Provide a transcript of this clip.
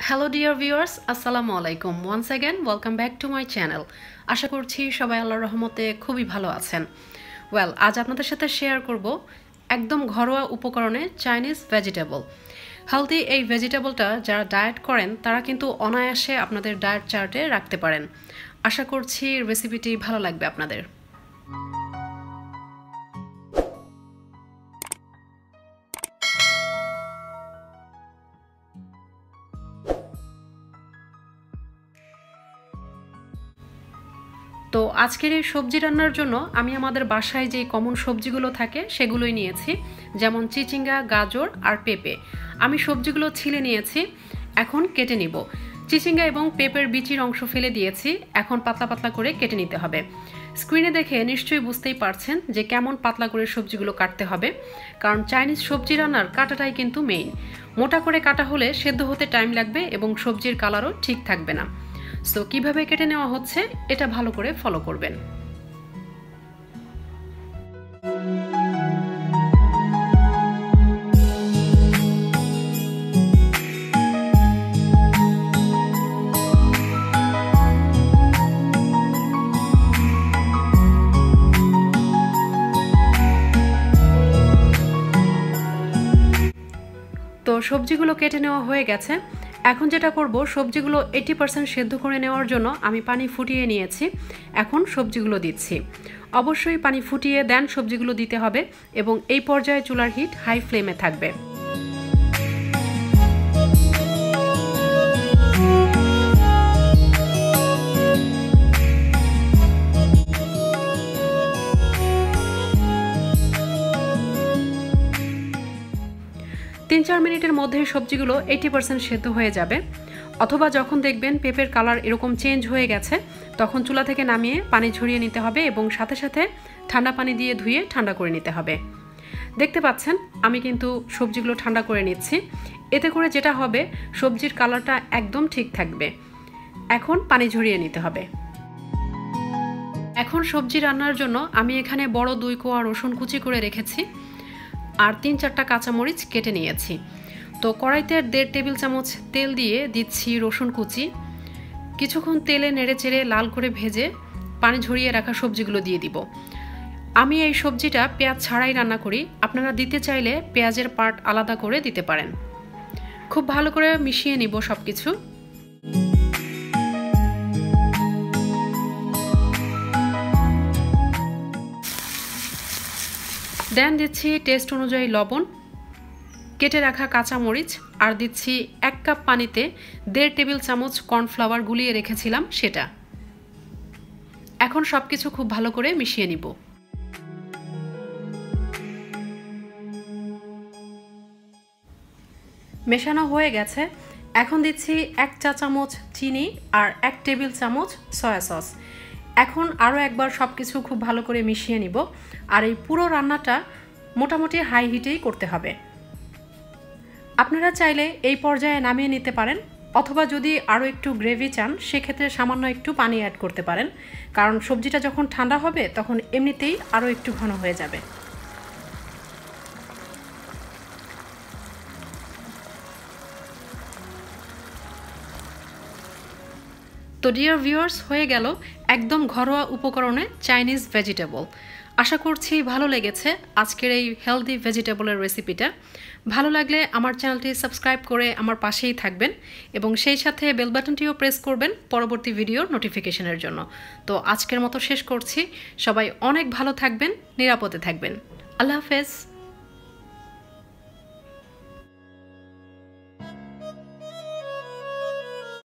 Hello dear viewers, Assalamu alaikum. Once again, welcome back to my channel. আশা করছি সবাই আল্লাহর রহমতে খুবই ভালো আছেন। ওয়েল, আজ আপনাদের সাথে শেয়ার করব একদম ঘরোয়া উপকরণে চাইনিজ ভেজিটেবল। হেলদি এই ভেজিটেবলটা যারা ডায়েট করেন তারা কিন্তু অনায়াসে আপনাদের ডায়েট চার্টে রাখতে পারেন। আশা করছি রেসিপিটি ভালো লাগবে আপনাদের। তো আজকের এই সবজি রান্নার জন্য আমি আমাদের বাসায় যে কমন সবজিগুলো থাকে সেগুলোই নিয়েছি, যেমন চিচিঙ্গা, গাজর আর পেঁপে। আমি সবজিগুলো ছিলে নিয়েছি, এখন কেটে নিব। চিচিঙ্গা এবং পেঁপের বিচির অংশ ফেলে দিয়েছি, এখন পাতলা পাতলা করে কেটে নিতে হবে। স্ক্রিনে দেখে নিশ্চয়ই বুঝতেই পারছেন যে কেমন পাতলা করে সবজিগুলো কাটতে হবে, কারণ চাইনিজ সবজি রান্নার কাটাটাই কিন্তু মেইন। মোটা করে কাটা হলে সেদ্ধ হতে টাইম লাগবে এবং সবজির কালারও ঠিক থাকবে না। সো কিভাবে কেটে নেওয়া হচ্ছে এটা ভালো করে ফলো করবেন। তো সবজিগুলো কেটে নেওয়া হয়ে গেছে। এখন যেটা করব, সবজিগুলো 80% সেদ্ধ করে নেওয়ার জন্য আমি পানি ফুটিয়ে নিয়েছি। এখন সবজিগুলো দিচ্ছি। অবশ্যই পানি ফুটিয়ে দেন সবজিগুলো দিতে হবে এবং এই পর্যায়ে চুলার হিট হাই ফ্লেমে থাকবে। তিন 4 মিনিটের মধ্যে সবজিগুলো 80% সেদ্ধ হয়ে যাবে। অথবা যখন দেখবেন পেঁপের কালার এরকম চেঞ্জ হয়ে গেছে, তখন চুলা থেকে নামিয়ে পানি ঝরিয়ে নিতে হবে এবং সাথে সাথে ঠান্ডা পানি দিয়ে ধুয়ে ঠান্ডা করে নিতে হবে। দেখতে পাচ্ছেন আমি কিন্তু সবজিগুলো ঠান্ডা করে নিচ্ছি। এতে করে যেটা হবে, সবজির কালারটা একদম ঠিক থাকবে। এখন পানি ঝরিয়ে নিতে হবে। এখন সবজি রান্নার জন্য আমি এখানে বড় 2 কোয়া রসুন কুচি করে রেখেছি আর 3-4টা কাঁচামরিচ কেটে নিয়েছি। তো কড়াইতে 1.5 টেবিল চামচ তেল দিয়ে দিচ্ছি রসুন কুচি। কিছুক্ষণ তেলে নেড়ে চেড়ে লাল করে ভেজে পানি ঝরিয়ে রাখা সবজিগুলো দিয়ে দিব। আমি এই সবজিটা পেঁয়াজ ছাড়াই রান্না করি, আপনারা দিতে চাইলে পেঁয়াজের পার্ট আলাদা করে দিতে পারেন। খুব ভালো করে মিশিয়ে নিব সব কিছু। দেন দিচ্ছি টেস্ট অনুযায়ী লবণ, কেটে রাখা কাঁচামরিচ আর দিচ্ছি 1 কাপ পানিতে 1.5 টেবিল চামচ কর্নফ্লাওয়ার গুলিয়ে রেখেছিলাম সেটা। এখন সব কিছু খুব ভালো করে মিশিয়ে নিব। মেশানো হয়ে গেছে। এখন দিচ্ছি 1 চা চামচ চিনি আর 1 টেবিল চামচ সয়া সস। এখন আরও একবার সব কিছু খুব ভালো করে মিশিয়ে নিব। আর এই পুরো রান্নাটা মোটামুটি হাই হিটেই করতে হবে। আপনারা চাইলে এই পর্যায়ে নামিয়ে নিতে পারেন, অথবা যদি আরও একটু গ্রেভি চান সেক্ষেত্রে সামান্য একটু পানি অ্যাড করতে পারেন, কারণ সবজিটা যখন ঠান্ডা হবে তখন এমনিতেই আরও একটু ঘন হয়ে যাবে। তো ডিয়ার ভিউয়ার্স, হয়ে গেল একদম ঘরোয়া উপকরণে চাইনিজ ভেজিটেবল। আশা করছি ভালো লেগেছে আজকের এই হেলদি ভেজিটেবলের রেসিপিটা। ভালো লাগলে আমার চ্যানেলটি সাবস্ক্রাইব করে আমার পাশেই থাকবেন এবং সেই সাথে বেল বাটনটিও প্রেস করবেন পরবর্তী ভিডিওর নোটিফিকেশনের জন্য। তো আজকের মতো শেষ করছি। সবাই অনেক ভালো থাকবেন, নিরাপদে থাকবেন। আল্লাহ হাফেজ।